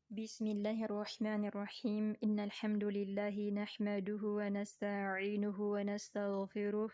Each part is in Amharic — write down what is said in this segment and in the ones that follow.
بسم الله الرحمن الرحيم إن الحمد لله نحمده ونستعينه ونستغفره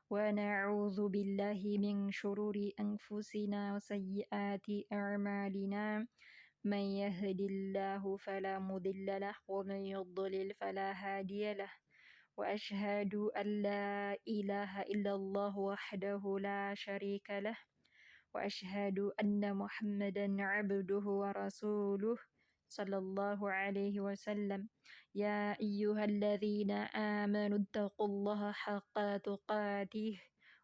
ونعوذ بالله من شرور أنفسنا وسيئات أعمالنا من يهد الله فلا مضل له ومن يضلل فلا هادي له وأشهد أن لا إله إلا الله وحده لا شريك له وأشهد أن محمدا عبده ورسوله صلى الله عليه وسلم يا أيها الذين آمنوا اتقوا الله حق تقاته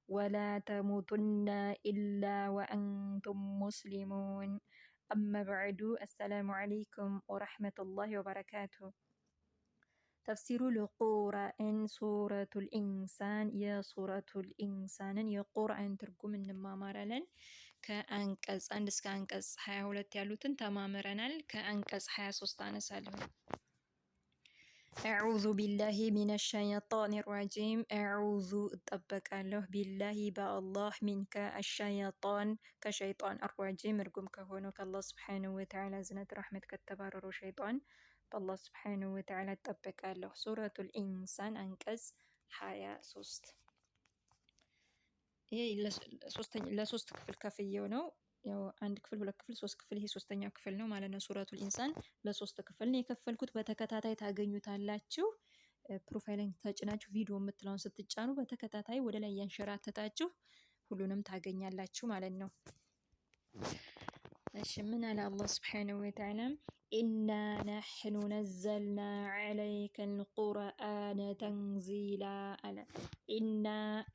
ولا تموتن إلا وأنتم مسلمون أما بعد السلام عليكم ورحمة الله وبركاته تفسير القرآن سورة الإنسان يا سورة الإنسان يا قرآن ترجم እንማማራለን ከአንቀጽ 1 እስከ አንቀጽ 22 ያሉትን ተማምረናል። ከአንቀጽ 23 አነሳለሁ። أعوذ بالله من الشيطان الرجيم أعوذ እጠበቃለሁ بالله بالله منك الشيطان كشيطان الرجيم እርጉም ከሆነው ከአላህ ስብሓነሁ ወተዓላ እዝነት ረሕመት ከተባረረው ሸይጣን በአላህ ስብሓነሁ ወተዓላ እጠበቃለሁ። ሱረቱል ኢንሳን አንቀጽ 23 ይሄ ለሶስት ክፍል ከፍዬው ነው። ያው አንድ ክፍል፣ ሁለት ክፍል፣ ሶስት ክፍል፣ ይሄ ሶስተኛው ክፍል ነው ማለት ነው። ሱረቱል ኢንሳን ለሶስት ክፍል ነው የከፈልኩት። በተከታታይ ታገኙታላችሁ። ፕሮፋይልን ተጭናችሁ ቪዲዮ የምትለውን ስትጫኑ በተከታታይ ወደ ላይ ያንሸራተታችሁ ሁሉንም ታገኛላችሁ ማለት ነው። እሺ ምን አለ አላህ ስብሓነሁ ወተዓላ ኢና ነሕኑ ነዘልና ዐለይከ አልቁርአነ ተንዚላ አለ። ኢና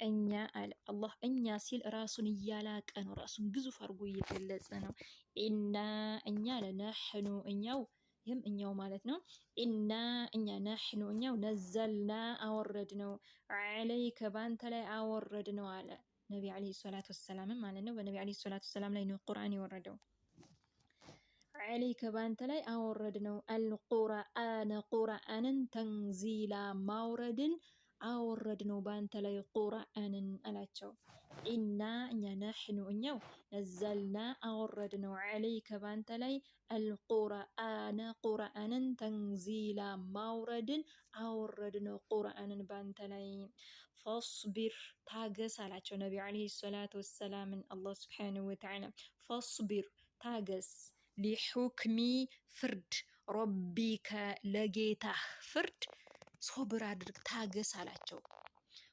እኛ አለ አላህ እኛ ሲል ራሱን እያላቀ ነው። ራሱን ግዙፍ አድርጎ እየገለጸ ነው። ኢና እኛ አለ ነሕኑ እኛው ይህም እኛው ማለት ነው። ኢና እኛ ነሕኑ እኛው ነዘልና አወረድ ነው ዐለይከ ባንተ ላይ አወረድ ነው አለ ነቢ ዓለይሂ ሰላቱ ወሰላም ማለት ነው። በነቢ ዓለይሂ ሰላቱ ወሰላም ላይ ነው ቁርአን የወረደው። ዐለይከ ባንተ ላይ አወረድ ነው አልቁርአነ ቁርአንን ተንዚላ ማውረድን አወረድ ነው ባንተ ላይ ቁርአንን አላቸው። ኢና እኛ ነሕኑ እኛው ነዘልና አወረድ ነው ዐለይከ ባንተ ላይ አልቁርአነ ቁርአንን ተንዚላ ማውረድን አወረድ ነው ቁርአንን ባንተ ላይ። ፈስቢር ታገስ አላቸው ነቢ ዓለይሂ ሰላቱ ወሰላምን አላህ ስብሓነሁ ወተዓላ ፈስቢር ታገስ ሊሑክሚ ፍርድ ረቢከ ለጌታህ ፍርድ ሶብር አድርግ ታገስ አላቸው።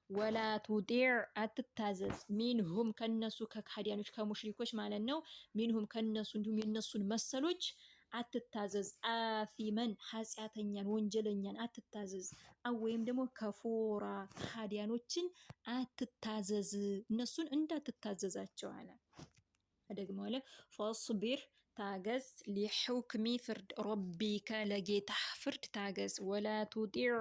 ወላ ቱጢዕ አትታዘዝ ሚንሁም ከነሱ ከካዲያኖች ከሙሽሪኮች ማለት ነው። ሚንሁም ከነሱ እንዲሁም የነሱን መሰሎች አትታዘዝ። አፊመን ኃጢአተኛን ወንጀለኛን አትታዘዝ። ወይም ደግሞ ከፎራ ካዲያኖችን አትታዘዝ። እነሱን እንዳትታዘዛቸው አለ። ደግሞ አለ ፈስቢር ታገስ ሊሑክሚ ፍርድ ረቢከ ለጌታህ ፍርድ ታገስ። ወላ ቱጢዕ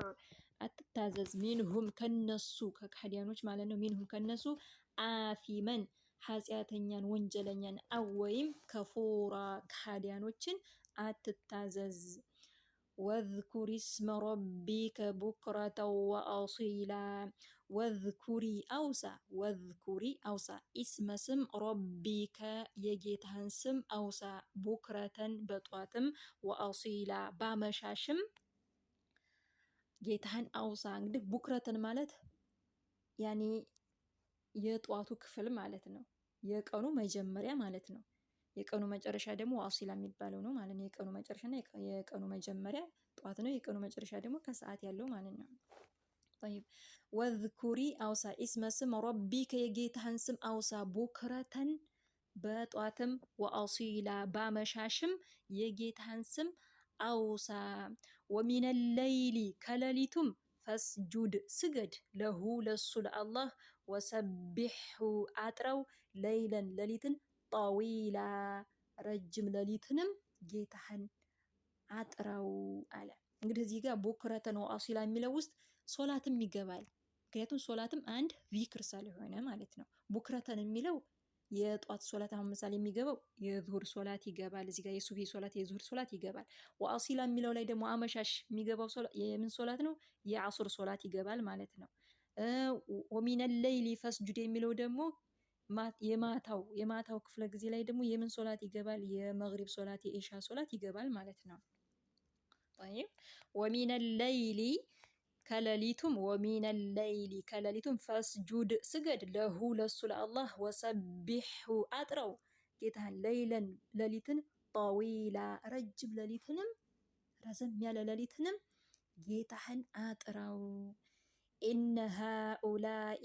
አትታዘዝ ሚንሁም ከነሱ ከካዲያኖች ማለት ነው። ሚንሁም ከነሱ አፊመን ኃጢአተኛን ወንጀለኛን ወይም ከፎራ ካዲያኖችን አትታዘዝ። ወዝኩሪ እስመ ረቢከ ቡክረተ ወአሲላ ወዝኩሪ አውሳ ወዝኩሪ አውሳ ኢስመ ስም ረቢከ የጌታህን ስም አውሳ ቡክረተን በጧትም ወአሲላ ባመሻሽም ጌታህን አውሳ። እንግዲህ ቡክረተን ማለት ያኔ የጧቱ ክፍል ማለት ነው። የቀኑ መጀመሪያ ማለት ነው። የቀኑ መጨረሻ ደግሞ አሲላ የሚባለው ነው ማለት ነው። የቀኑ መጨረሻና የቀኑ መጀመሪያ ጧት ነው። የቀኑ መጨረሻ ደግሞ ከሰዓት ያለው ማለት ነው። طيب ወዝኩሪ አውሳ ኢስመ ስም ረቢከ የጌታህን ስም አውሳ ቡክረተን በጧትም ወአሲላ ባመሻሽም የጌታህን ስም አውሳ። ወሚነ ለይሊ ከሌሊቱም ፈስጁድ ስገድ ለሁ ለሱ ለአላህ ወሰቢሑ አጥረው ለይለን ሌሊትን ጠዊላ ረጅም ሌሊትንም ጌታህን አጥረው አለ። እንግዲህ እዚህ ጋር ቡክረተን ወአሲላ የሚለው ውስጥ ሶላትም ይገባል። ምክንያቱም ሶላትም አንድ ዚክር ስለሆነ ማለት ነው። ቡክረተን የሚለው የጧት ሶላት አሁን ምሳሌ የሚገባው የዙሁር ሶላት ይገባል። እዚህ ጋር የሱብሂ ሶላት የዙሁር ሶላት ይገባል። ወአሲላ የሚለው ላይ ደግሞ አመሻሽ የሚገባው ሶላት የምን ሶላት ነው? የአሱር ሶላት ይገባል ማለት ነው። ወሚነ ለይሊ ፈስጁድ የሚለው ደግሞ የማታው ክፍለ ጊዜ ላይ ደግሞ የምን ሶላት ይገባል? የመግሪብ ሶላት የኢሻ ሶላት ይገባል ማለት ነው። طيب ومن الليل ከሌሊቱም ወሚነ ሌይሊ ከሌሊቱም ፈስጁድ ስገድ ለሁ ለሱ ለአላህ ወሰቢሑ አጥረው ጌታህን ሌይለን ሌሊትን ጠዊላ ረጅም ሌሊትንም ረዘም ያለ ሌሊትንም ጌታህን አጥራው። ኢነ ሃኡላኢ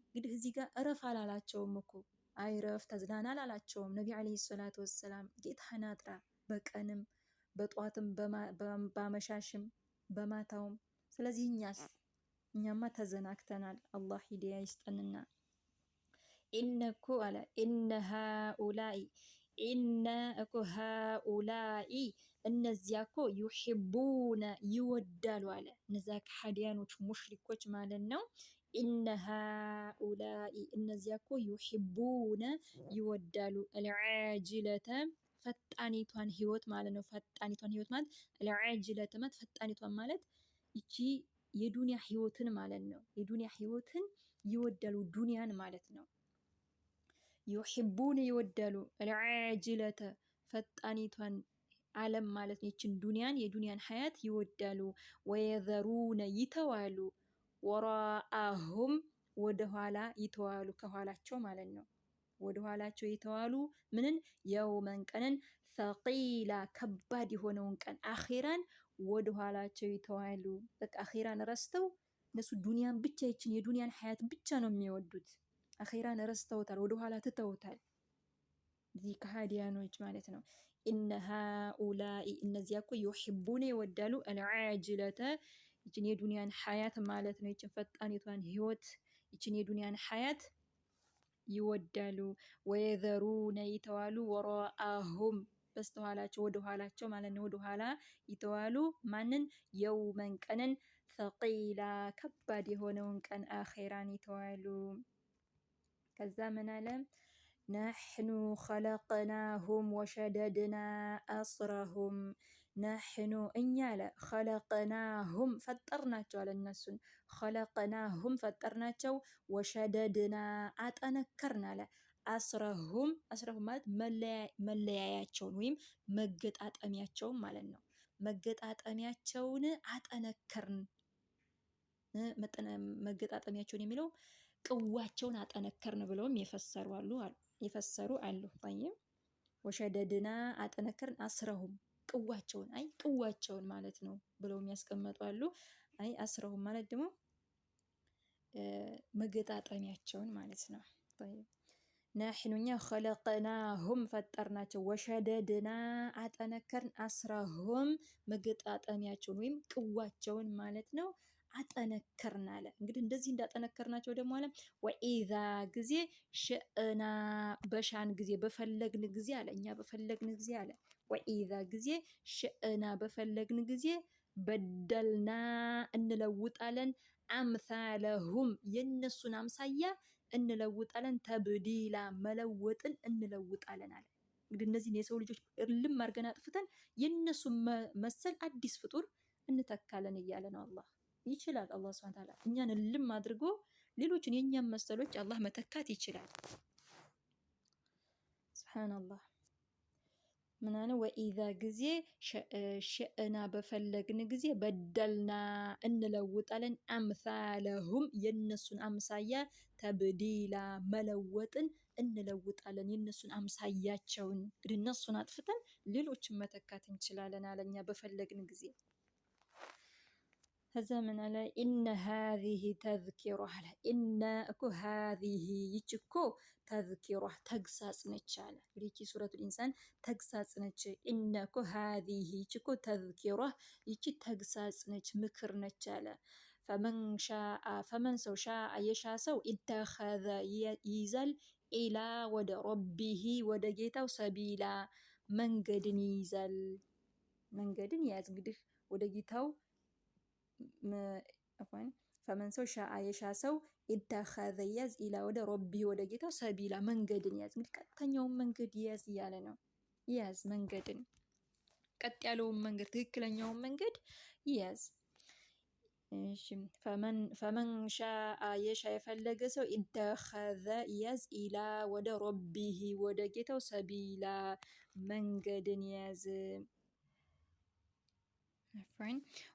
እንግዲህ እዚህ ጋር እረፍ አላላቸውም እኮ አይረፍ ተዝናና አላላቸውም። ነቢ ዓለይሂ ሰላቱ ወሰላም ጌታህን አጥራ በቀንም በጧትም በመሻሽም በማታውም። ስለዚህ እኛማ ተዘናግተናል። አላህ ሂዳያ ይስጠንና ኢነኮ አለ ኢነ ሃኡላኢ ኢነ እኮ ሃኡላኢ እነዚያ እኮ ዩሒቡነ ይወዳሉ አለ። እነዚያ ከሃዲያኖች ሙሽሪኮች ማለት ነው። ኢነ ሃኡላኢ እነዚያ እኮ ዩሒቡነ ይወዳሉ አልዓጅለተ ፈጣኒቷን ህይወት ማለት ነው። ፈጣኒቷን ህይወት ማለት አልዓጅለተ ማለት ፈጣኒቷን ማለት ይቺ የዱንያ ህይወትን ማለት ነው። የዱንያ ህይወትን ይወዳሉ ዱንያን ማለት ነው። ዩሒቡነ ይወዳሉ አልዓጅለተ ፈጣኒቷን ዓለም ማለት ነው። ይችን ዱንያን የዱንያን ሀያት ይወዳሉ። ወየዘሩነ ይተዋሉ ወራአሁም ወደኋላ ይተዋሉ ከኋላቸው ማለት ነው። ወደኋላቸው ይተዋሉ ምንን የውመን ቀንን ሰቂላ ከባድ የሆነውን ቀን አኺራን ወደኋላቸው ይተዋሉ። በቃ አኺራን ረስተው እነሱ ዱንያን ብቻ ይችን የዱንያን ሀያት ብቻ ነው የሚወዱት። አኺራን ረስተውታል፣ ወደኋላ ትተውታል። እዚህ ከሃዲያኖች ማለት ነው። ኢነ ሃኡላኢ እነዚያ እኮ ዩሒቡነ ይወዳሉ አልዓጅለተ ይችን የዱንያን ሀያት ማለት ነው። ይችን ፈጣኒቷን ህይወት ይችን የዱንያን ሀያት ይወዳሉ። ወየዘሩነ ይተዋሉ ወራአሁም በስተኋላቸው ወደኋላቸው ማለት ነው። ወደኋላ ይተዋሉ ማንን? የውመን ቀንን ሰቂላ ከባድ የሆነውን ቀን አኺራን ይተዋሉ። ከዛ ምን አለ? ነሕኑ ኸለቅናሁም ወሸደድና አስረሁም ነሕኑ እኛ አለ ኸለቅናሁም ፈጠርናቸው አለ እነሱን ኸለቅናሁም ፈጠርናቸው ወሸደድና አጠነከርን አለ አስረሁም ማለት መለያያቸውን ወይም መገጣጠሚያቸውን ማለት ነው። መገጣጠሚያቸውን አጠነከርን። መገጣጠሚያቸውን የሚለው ቅዋቸውን አጠነከርን ብለውም የፈሰሩ አሉ። طيب ወሸደድና አጠነከርን አስረሁም ቅዋቸውን ማለት ነው ብለውም ያስቀመጡ አሉ። አስረሁም ማለት ደግሞ መገጣጠሚያቸውን ማለት ነው። طيب ነሕኑ እኛ ኸለቅናሁም ፈጠርናቸው ወሸደድና አጠነከርን አስረሁም መገጣጠሚያቸውን ወይም ቅዋቸውን ማለት ነው አጠነከርን አለ። እንግዲህ እንደዚህ እንዳጠነከርናቸው ደግሞ አለ ወኢዛ ጊዜ ሽእና በሻን ጊዜ በፈለግን ጊዜ አለ እኛ በፈለግን ጊዜ አለ ወኢዛ ጊዜ ሽእና በፈለግን ጊዜ በደልና እንለውጣለን አምሳለሁም የነሱን አምሳያ እንለውጣለን ተብዲላ መለወጥን እንለውጣለን አለ። እንግዲህ እነዚህን የሰው ልጆች እልም አድርገን አጥፍተን የነሱን መሰል አዲስ ፍጡር እንተካለን እያለ ነው። አላህ ይችላል። አላህ ሱብሓነሁ ወተዓላ እኛን እልም አድርጎ ሌሎችን የኛን መሰሎች አላህ መተካት ይችላል። ሱብሃንአላህ ምናነ ወኢዛ ጊዜ ሽእና በፈለግን ጊዜ በደልና እንለውጣለን አምሳለሁም የነሱን አምሳያ ተብዲላ መለወጥን እንለውጣለን የነሱን አምሳያቸውን እንግዲህ እነሱን አጥፍተን ሌሎችን መተካት እንችላለን አለኛ በፈለግን ጊዜ። ከዛ ምን አለ ኢነ ሃዚሂ ተዝኪራ አለ ኢነ እኮ ሃዚሂ ይች እኮ ተዝኪራ ተግሳጽ ነች አለ። እንግዲህ ይቺ ሱረቱል ኢንሳን ተግሳጽ ነች። ኢነ እኮ ሃዚሂ ይች እኮ ተዝኪራ ይቺ ተግሳጽ ነች ምክር ነች አለ። ፈመን ሰው ሻአ የሻ ሰው ኢተኸዘ ይይዛል ኢላ ወደ ረቢሂ ወደ ጌታው ሰቢላ መንገድን ይይዛል። መንገድን ያዝ እንግዲህ ወደ ጌታው ፈመን ሰው ሻአ የሻ ሰው ኢተኸዘ ያዝ ኢላ ወደ ረቢሂ ወደ ጌታው ሰቢላ መንገድን ያዝ። እንግዲህ ቀጥተኛውን መንገድ ያዝ እያለ ነው። ያዝ መንገድን ቀጥ ያለውን መንገድ ትክክለኛውን መንገድ ያዝ። እሺ ፈመን ሻአ የሻ የፈለገ ሰው ኢተኸዘ ያዝ ኢላ ወደ ረቢሂ ወደ ጌታው ሰቢላ መንገድን ያዝ።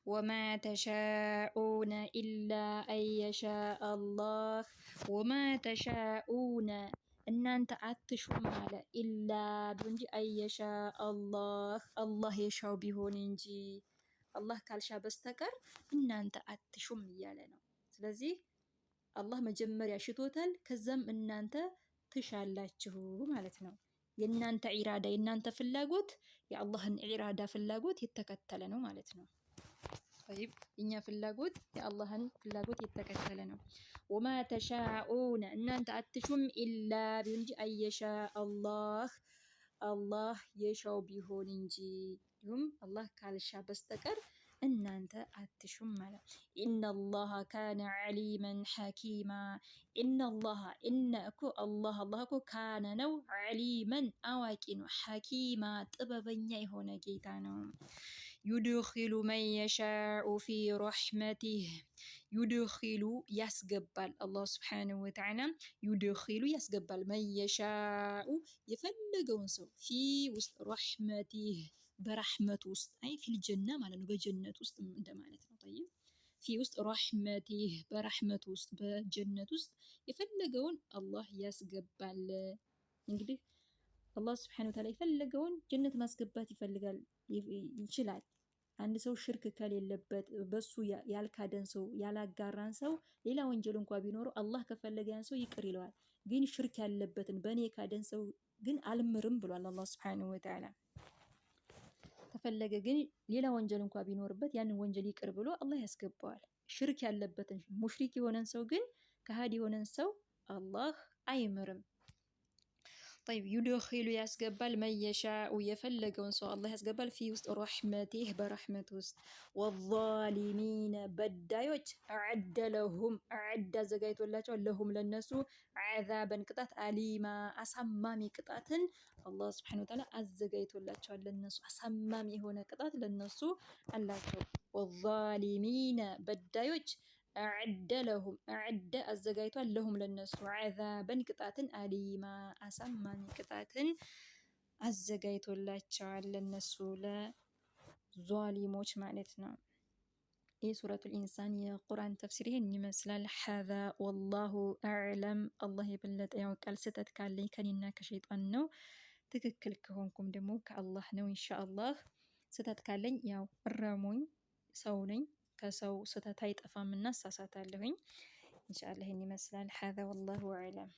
ወማ ተሻኡነ ኢላ አን የሻአ አላህ ወማ ተሻኡነ እናንተ አትሹም አለ ኢላ እንጂ አን የሻአ አላህ አላህ የሻው ቢሆን እንጂ አላህ ካልሻ በስተቀር እናንተ አትሹም እያለ ነው። ስለዚህ አላህ መጀመሪያ ሽቶታል፣ ከዛም እናንተ ትሻላችሁ ማለት ነው። የእናንተ ኢራዳ የእናንተ ፍላጎት የአላህን ኢራዳ ፍላጎት የተከተለ ነው ማለት ነው። طيب እኛ ፍላጎት የአላህን ፍላጎት የተከተለ ነው። ወማ ተሻኡነ እናንተ አትሹም ኢላ እንጂ አን የሻአ አላህ አላህ የሻው ቢሆን እንጂ ይሁም አላህ ካልሻ በስተቀር እናንተ አትሹም ማለት። ኢነላሃ ካነ ዓሊመን ሐኪማ ኢነላሃ እነ እኮ አላህ እኮ ካነ ነው ዓሊመን አዋቂ ነው ሐኪማ ጥበበኛ የሆነ ጌታ ነው። ዩድኺሉ መን የሻኡ ፊ ረሕመቲህ ዩድኺሉ ያስገባል አላህ ሱብሓነሁ ወተዓላ ዩድኺሉ ያስገባል መን የሻኡ የፈለገውን ሰው ፊ ውስጥ ረሕመቲህ በራሕመቱ ውስጥ አይ ፊል ጀና ማለት ነው በጀነት ውስጥ እንደማለት ነው። طيب ፊ ውስጥ ረሕመቲህ በራሕመቱ ውስጥ በጀነት ውስጥ የፈለገውን አላህ ያስገባል። እንግዲህ አላህ ሱብሓነሁ ወተዓላ የፈለገውን ጀነት ማስገባት ይፈልጋል ይችላል። አንድ ሰው ሽርክ ከሌለበት በሱ ያልካደን ሰው ያላጋራን ሰው ሌላ ወንጀል እንኳን ቢኖረው አላህ ከፈለገ ያን ሰው ይቅር ይለዋል። ግን ሽርክ ያለበትን በኔ ካደን ሰው ግን አልምርም ብሏል አላህ ሱብሓነሁ ወተዓላ። ከፈለገ ግን ሌላ ወንጀል እንኳን ቢኖርበት ያንን ወንጀል ይቅር ብሎ አላህ ያስገባዋል። ሽርክ ያለበትን ሙሽሪክ የሆነን ሰው ግን ከሃዲ የሆነን ሰው አላህ አይምርም። طيب ዩድኺሉ ያስገባል መን የሻኡ የፈለገውን ሰው አላህ ያስገባል ፊ ውስጥ ረሕመቲህ በረሕመቱ ውስጥ ወዛሊሚነ በዳዮች አዕደ ለሁም አዕደ አዘጋጅቶላቸዋል ለሁም ለነሱ ዓዛበን ቅጣት አሊማ አሳማሚ ቅጣትን አላህ ሱብሓነሁ ወተዓላ አዘጋጅቶላቸዋል ለነሱ አሳማሚ የሆነ ቅጣት ለነሱ አላቸው። ወዛሊሚነ በዳዮች አዕደ ለሁም አዕደ አዘጋጅቷል ለሁም ለነሱ ዓዛበን ቅጣትን አሊማ አሳማሚ ቅጣትን አዘጋጅቶላቸዋል ለነሱ ለዟሊሞች ማለት ነው። ይህ ሱረቱል ኢንሳን የቁርአን ተፍሲር ይሄን ይመስላል። ሀዛ ወላሁ አዕለም አላህ የበለጠ ያውቃል። ስህተት ካለኝ ከኔና ከሸይጣን ነው፣ ትክክል ከሆንኩም ደግሞ ከአላህ ነው። ኢንሻአላህ ስህተት ካለኝ ያው እረሙኝ፣ ሰው ነኝ፣ ከሰው ስህተት አይጠፋምና እሳሳታለሁኝ። ኢንሻአላህ ይሄን ይመስላል። ሀዛ ወላሁ አዕለም